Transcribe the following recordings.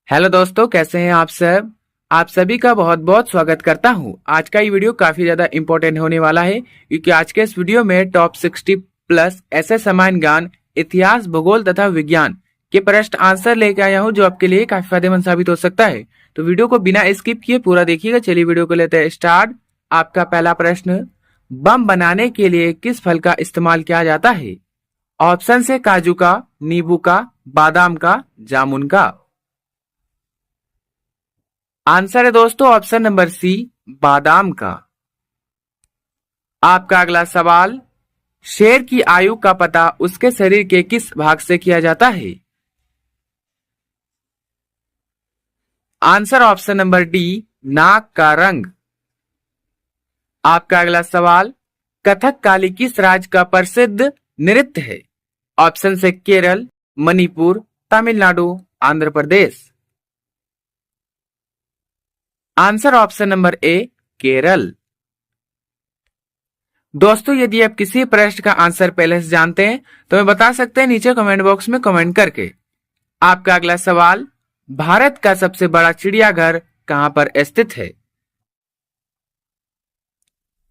Hello दोस्तों, कैसे हैं आप सब। आप सभी का बहुत बहुत स्वागत करता हूं। आज का ये वीडियो काफी ज्यादा इंपॉर्टेंट होने वाला है क्योंकि आज के इस वीडियो में टॉप 60 प्लस ऐसे सामान्य ज्ञान, इतिहास, भूगोल तथा विज्ञान के प्रश्न आंसर लेके आया हूं जो आपके लिए काफी फायदेमंद साबित हो सकता है। तो वीडियो को बिना स्किप किए पूरा देखिएगा। चलिए वीडियो को लेते हैं स्टार्ट। आपका पहला प्रश्न, बम बनाने के लिए किस फल का इस्तेमाल किया जाता है। ऑप्शन है काजू का, नींबू का, बादाम का, जामुन का। आंसर है दोस्तों ऑप्शन नंबर सी, बादाम का। आपका अगला सवाल, शेर की आयु का पता उसके शरीर के किस भाग से किया जाता है। आंसर ऑप्शन नंबर डी, नाक का रंग। आपका अगला सवाल, कथकली किस राज्य का प्रसिद्ध नृत्य है। ऑप्शन से Kerala, Manipur, Tamil Nadu, Andhra Pradesh. Answer option number A, Kerala. दोस्तों यदि आप किसी प्रश्न का आंसर पहले से जानते हैं तो मैं बता सकते हैं नीचे कमेंट बॉक्स में कमेंट करके। आपका अगला सवाल, भारत का सबसे बड़ा चिड़ियाघर कहां पर स्थित है।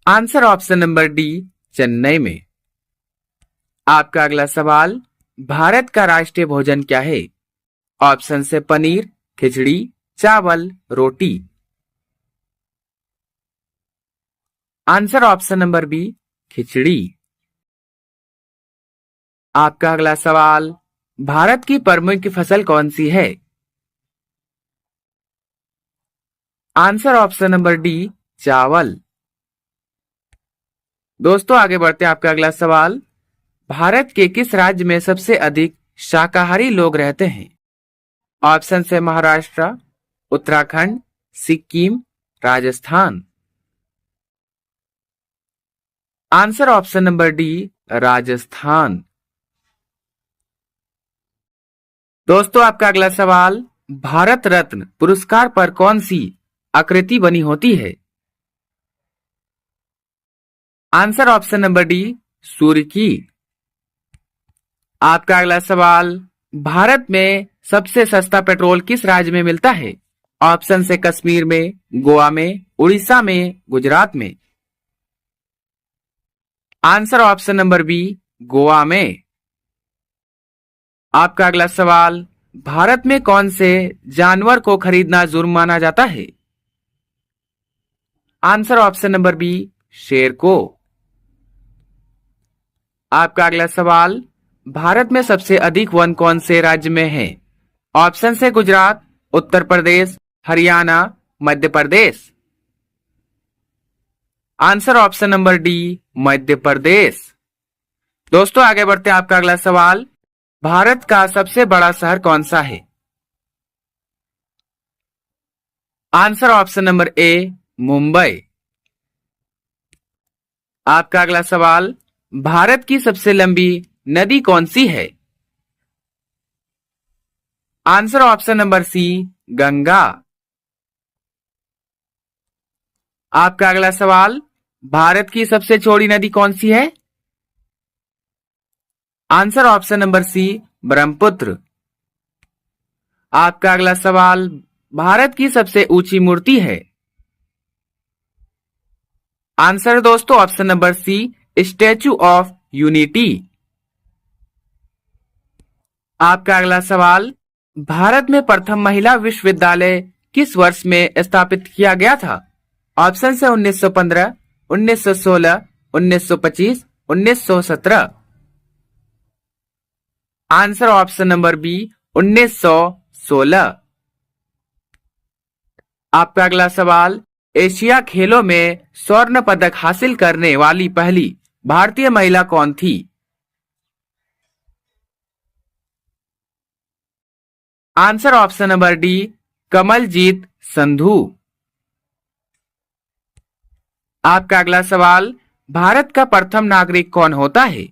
Answer option number D, Chennai में। आपका अगला सवाल, भारत का राष्ट्रीय भोजन क्या है। ऑप्शन से पनीर, खिचड़ी, चावल, रोटी। आंसर ऑप्शन नंबर बी, खिचड़ी। आपका अगला सवाल, भारत की प्रमुख फसल कौन सी है। आंसर ऑप्शन नंबर डी, चावल। दोस्तों आगे बढ़ते हैं। आपका अगला सवाल, भारत के किस राज्य में सबसे अधिक शाकाहारी लोग रहते हैं। ऑप्शन से Maharashtra, Uttarakhand, Sikkim, Rajasthan. Answer option number D, Rajasthan. दोस्तों आपका अगला सवाल, भारत रत्न पुरस्कार पर कौन सी आकृति बनी होती है। आंसर ऑप्शन नंबर डी, सूर्य की। आपका अगला सवाल, भारत में सबसे सस्ता पेट्रोल किस राज्य में मिलता है। ऑप्शन से कश्मीर में, गोवा में, उड़ीसा में, गुजरात में। Answer option number B, Goa में। आपका अगला सवाल, भारत में कौन से जानवर को खरीदना जुर्म माना जाता है। आंसर ऑप्शन नंबर बी, शेर को। आपका अगला सवाल, भारत में सबसे अधिक वन कौन से राज्य में है। ऑप्शन से Gujarat, Uttar Pradesh, Haryana, Madhya Pradesh. Answer option number D, Madhya Pradesh. दोस्तों आगे बढ़ते हैं। आपका अगला सवाल, भारत का सबसे बड़ा शहर कौन सा है। आंसर ऑप्शन नंबर ए, मुंबई। आपका अगला सवाल, भारत की सबसे लंबी नदी कौन सी है। Answer option number C, Ganga. आपका अगला सवाल, भारत की सबसे चौड़ी नदी कौन सी है। Answer option number C, Brahmaputra. आपका अगला सवाल, भारत की सबसे ऊंची मूर्ति है। आंसर दोस्तों option number C, Statue of Unity. आपका अगला सवाल, भारत में प्रथम महिला विश्वविद्यालय किस वर्ष में स्थापित किया गया था। ऑप्शन से 1915, 1916, 1925, 1917। Answer option number B, 1916। आपका अगला सवाल, एशिया खेलों में स्वर्ण पदक हासिल करने वाली पहली भारतीय महिला कौन थी। Answer option number D, Kamaljeet Sandhu. आपका अगला सवाल, भारत का प्रथम नागरिक कौन होता है।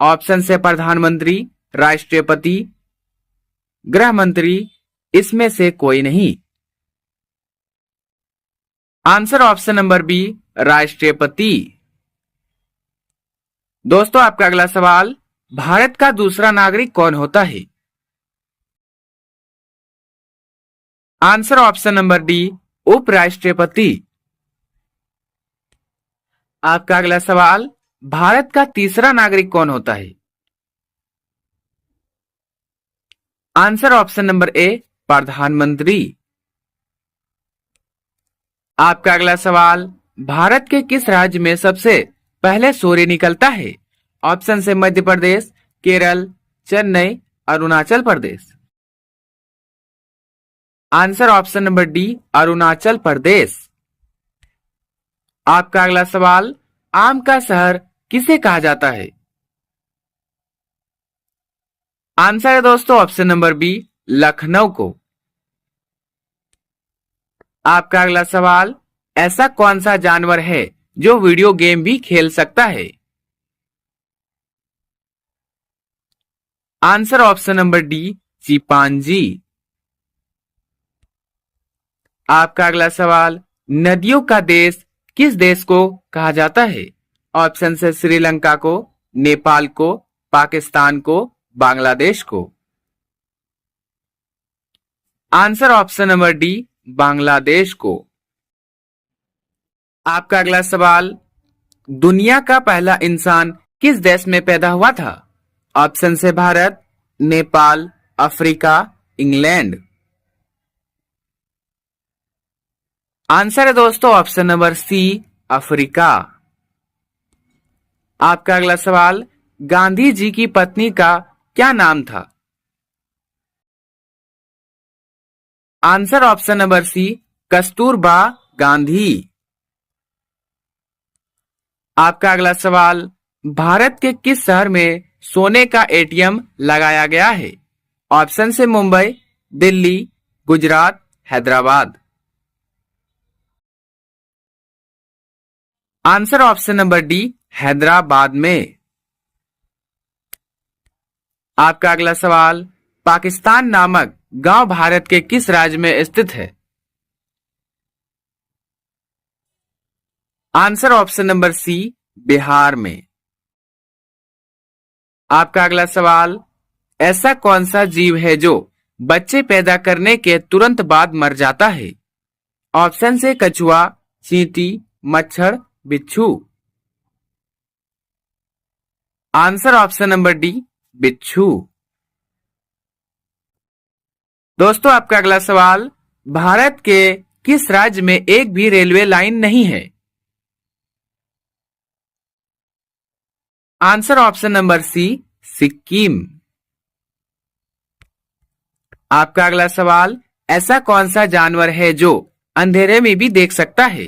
ऑप्शन से प्रधानमंत्री, राष्ट्रपति, गृह मंत्री, इसमें से कोई नहीं। आंसर ऑप्शन नंबर बी, राष्ट्रपति। दोस्तों आपका अगला सवाल, भारत का दूसरा नागरिक कौन होता है। आंसर ऑप्शन नंबर डी, उपराष्ट्रपति। आपका अगला सवाल, भारत का तीसरा नागरिक कौन होता है? आंसर ऑप्शन नंबर ए, प्रधानमंत्री। आपका अगला सवाल, भारत के किस राज्य में सबसे पहले सूर्य निकलता है? ऑप्शन से Madhya Pradesh, Kerala, Chennai, Arunachal Pradesh. Answer option number D, Arunachal Pradesh. आपका अगला सवाल, आम का शहर किसे कहा जाता है? आंसर है दोस्तों ऑप्शन नंबर बी, लखनऊ को। आपका अगला सवाल, ऐसा कौन सा जानवर है जो वीडियो गेम भी खेल सकता है? Answer option number D, chimpanzee. आपका अगला सवाल, नदियों का देश किस देश को कहा जाता है? ऑप्शन से श्रीलंका को, नेपाल को, पाकिस्तान को, बांग्लादेश को। Answer option number D, Bangladesh को। आपका अगला सवाल, दुनिया का पहला इंसान किस देश में पैदा हुआ था? ऑप्शन से Bharat, Nepal, Africa, England. Answer है दोस्तों ऑप्शन नंबर सी, अफ्रीका। आपका अगला सवाल, गांधी जी की पत्नी का क्या नाम था? Answer option number C, Kasturba Gandhi. आपका अगला सवाल, भारत के किस शहर में सोने का एटीएम लगाया गया है? ऑप्शन से Mumbai, Delhi, Gujarat, Hyderabad. Answer option number D, Hyderabad में। आपका अगला सवाल, पाकिस्तान नामक गांव भारत के किस राज्य में स्थित है? Answer option number C, Bihar में। आपका अगला सवाल, ऐसा कौन सा जीव है जो बच्चे पैदा करने के तुरंत बाद मर जाता है? ऑप्शन से कछुआ, चींटी, मच्छर, बिच्छू। आंसर ऑप्शन नंबर डी, बिच्छू। दोस्तों आपका अगला सवाल, भारत के किस राज्य में एक भी रेलवे लाइन नहीं है? Answer option number C, Sikkim. आपका अगला सवाल, ऐसा कौन सा जानवर है जो अंधेरे में भी देख सकता है?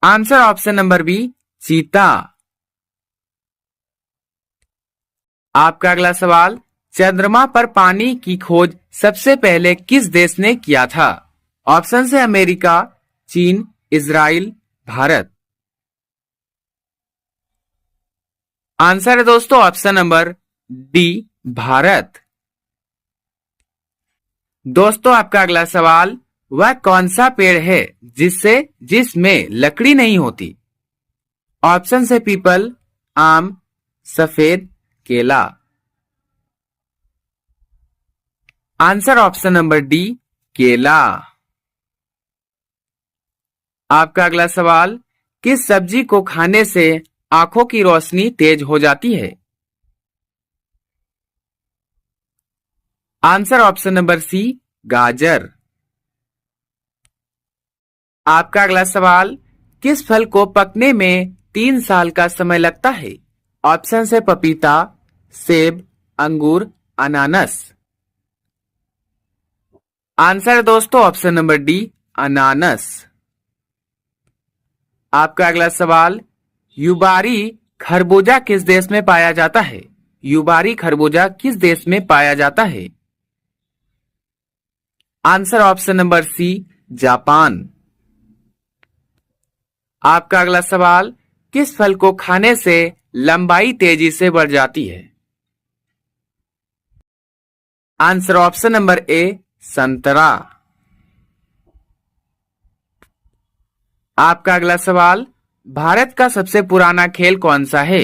आंसर ऑप्शन नंबर बी, चीता। आपका अगला सवाल, चंद्रमा पर पानी की खोज सबसे पहले किस देश ने किया था? ऑप्शन से अमेरिका, चीन, इजराइल, भारत। आंसर है दोस्तों ऑप्शन नंबर डी, भारत। दोस्तों आपका अगला सवाल, वह कौन सा पेड़ है जिसमें लकड़ी नहीं होती? ऑप्शन से पीपल, आम, सफेद, केला। आंसर ऑप्शन नंबर डी, केला। आपका अगला सवाल, किस सब्जी को खाने से आंखों की रोशनी तेज हो जाती है? आंसर ऑप्शन नंबर सी, गाजर। आपका अगला सवाल, किस फल को पकने में 3 साल का समय लगता है? ऑप्शन से पपीता, सेब, अंगूर, अनानास। आंसर है दोस्तों ऑप्शन नंबर डी, अनानास। आपका अगला सवाल, युबारी खरबूजा किस देश में पाया जाता है? युबारी खरबूजा किस देश में पाया जाता है? Answer option number C, Japan. आपका अगला सवाल, किस फल को खाने से लंबाई तेजी से बढ़ जाती है? आंसर ऑप्शन नंबर ए, संतरा। आपका अगला सवाल, भारत का सबसे पुराना खेल कौन सा है?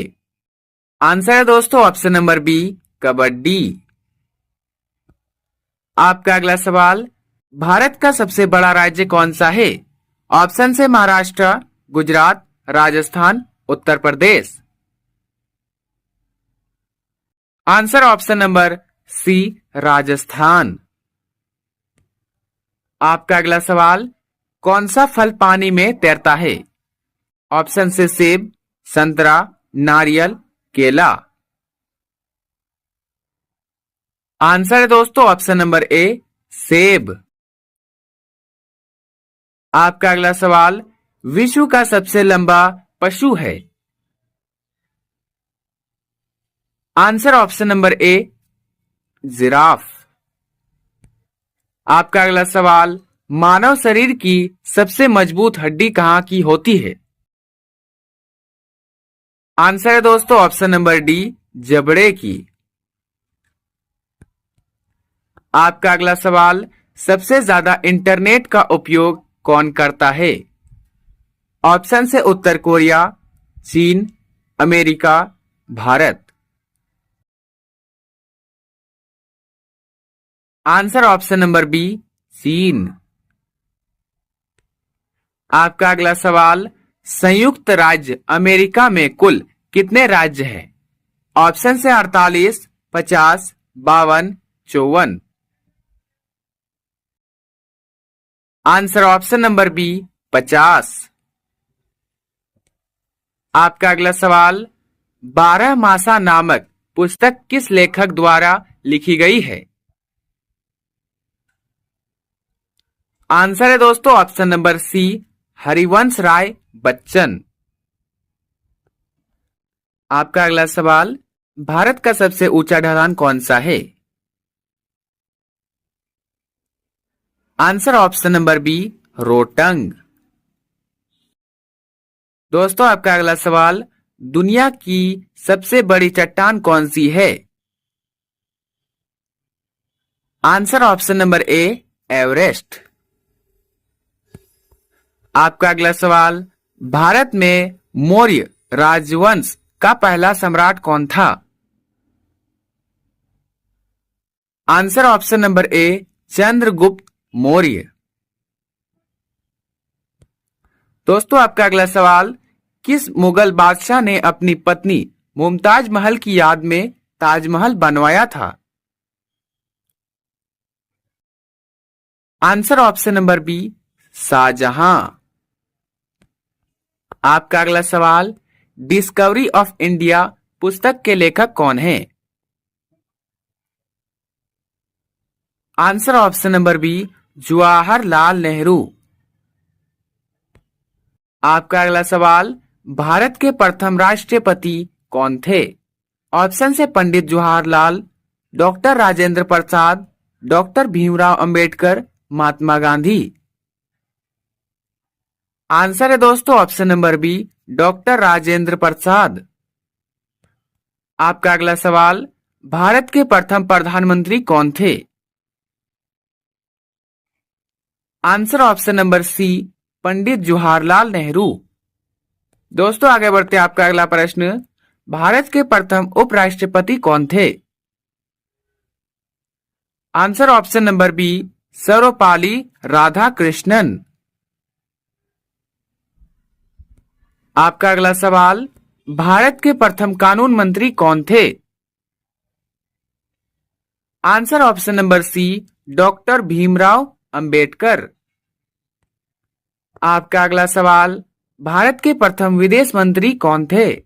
आंसर है दोस्तों ऑप्शन नंबर बी, कबड्डी। आपका अगला सवाल, भारत का सबसे बड़ा राज्य कौन सा है? ऑप्शन से Maharashtra, Gujarat, Rajasthan, Uttar Pradesh. Answer option number C, Rajasthan. आपका अगला सवाल, कौन सा फल पानी में तैरता है? ऑप्शन से सेब, संतरा, नारियल, केला। आंसर है दोस्तों ऑप्शन नंबर ए, सेब। आपका अगला सवाल, विश्व का सबसे लंबा पशु है? आंसर ऑप्शन नंबर ए, जिराफ। आपका अगला सवाल, मानव शरीर की सबसे मजबूत हड्डी कहां की होती है? आंसर है दोस्तों ऑप्शन नंबर डी, जबड़े की। आपका अगला सवाल, सबसे ज्यादा इंटरनेट का उपयोग कौन करता है? ऑप्शन से उत्तर कोरिया, चीन, America, Bharat. Answer option number B, चीन। आपका अगला सवाल, संयुक्त राज्य अमेरिका में कुल कितने राज्य हैं? ऑप्शन से 48, 50, 52, 54। Answer option number B, 50। आपका अगला सवाल, 12 मासा नामक पुस्तक किस लेखक द्वारा लिखी गई है? आंसर है दोस्तों ऑप्शन नंबर सी, हरिवंश राय बच्चन। आपका अगला सवाल, भारत का सबसे ऊंचा ढलान कौन सा है? Answer option number B, Rohtang. दोस्तों आपका अगला सवाल, दुनिया की सबसे बड़ी चट्टान कौन सी है? आंसर ऑप्शन नंबर ए, एवरेस्ट। आपका अगला सवाल, भारत में मौर्य राजवंश का पहला सम्राट कौन था? आंसर ऑप्शन नंबर ए, चंद्रगुप्त मौर्य। दोस्तों आपका अगला सवाल, किस मुगल बादशाह ने अपनी पत्नी मुमताज महल की याद में ताजमहल बनवाया था? Answer option number B, Shah Jahan. आपका अगला सवाल, डिस्कवरी ऑफ इंडिया पुस्तक के लेखक कौन हैं? Answer option number B, Jawaharlal Nehru. आपका अगला सवाल, भारत के प्रथम राष्ट्रपति कौन थे? ऑप्शन से Pandit Jawaharlal, doctor Rajendra Prasad, doctor Bhimrao Ambedkar, Mahatma Gandhi. Answer है दोस्तों option number B, doctor Rajendra Prasad. आपका अगला सवाल, भारत के प्रथम प्रधानमंत्री कौन थे? Answer option number C, Pandit Jawaharlal Nehru. दोस्तों आगे बढ़ते आपका अगला प्रश्न, भारत के प्रथम उपराष्ट्रपति कौन थे? Answer option number B, Sarvepalli Radhakrishnan. आपका अगला सवाल, भारत के प्रथम कानून मंत्री कौन थे? Answer option number C, doctor Bhimrao Ambedkar. आपका अगला सवाल, भारत के प्रथम विदेश मंत्री कौन थे?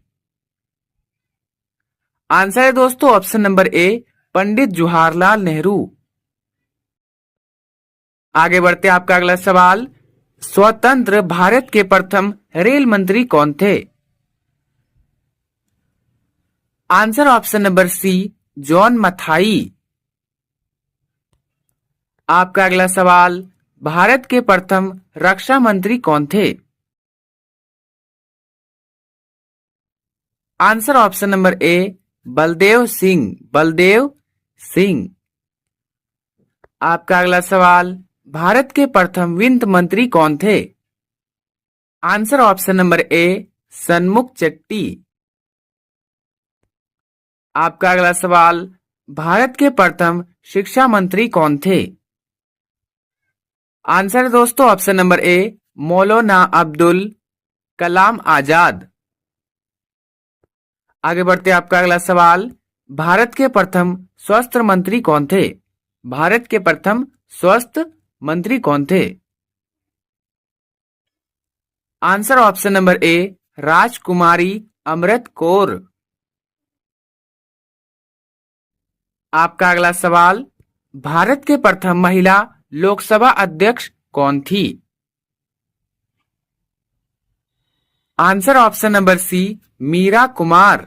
आंसर है दोस्तों ऑप्शन नंबर ए, पंडित जवाहरलाल नेहरू। आगे बढ़ते आपका अगला सवाल, स्वतंत्र भारत के प्रथम रेल मंत्री कौन थे? Answer option number C, John Mathai. आपका अगला सवाल, भारत के प्रथम रक्षा मंत्री कौन थे? आंसर ऑप्शन नंबर ए, बलदेव सिंह, बलदेव सिंह। आपका अगला सवाल, भारत के प्रथम वित्त मंत्री कौन थे? आंसर ऑप्शन नंबर ए, सन्मुख चेट्टी। आपका अगला सवाल, भारत के प्रथम शिक्षा मंत्री कौन थे? आंसर है दोस्तों ऑप्शन नंबर ए, मौलाना अब्दुल कलाम आजाद। आगे बढ़ते आपका अगला सवाल, भारत के प्रथम स्वास्थ्य मंत्री कौन थे? भारत के प्रथम स्वास्थ्य मंत्री कौन थे? आंसर ऑप्शन नंबर ए, राजकुमारी अमृत कौर। आपका अगला सवाल, भारत के प्रथम महिला लोकसभा अध्यक्ष कौन थी? Answer option number C, Meira Kumar.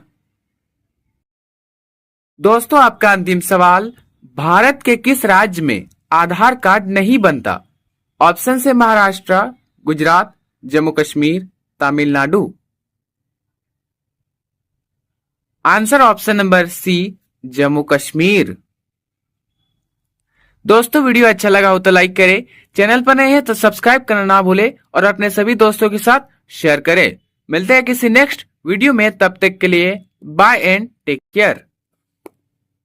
दोस्तों आपका अंतिम सवाल, भारत के किस राज्य में आधार कार्ड नहीं बनता? ऑप्शन से Maharashtra, Gujarat, Jammu Kashmir, Tamil Nadu. Answer option number C, Jammu Kashmir. दोस्तों वीडियो अच्छा लगा हो तो लाइक करें, चैनल पर नए हैं तो सब्सक्राइब करना ना भूलें और अपने सभी दोस्तों के साथ शेयर करें। मिलते हैं किसी नेक्स्ट वीडियो में, तब तक के लिए बाय एंड टेक केयर।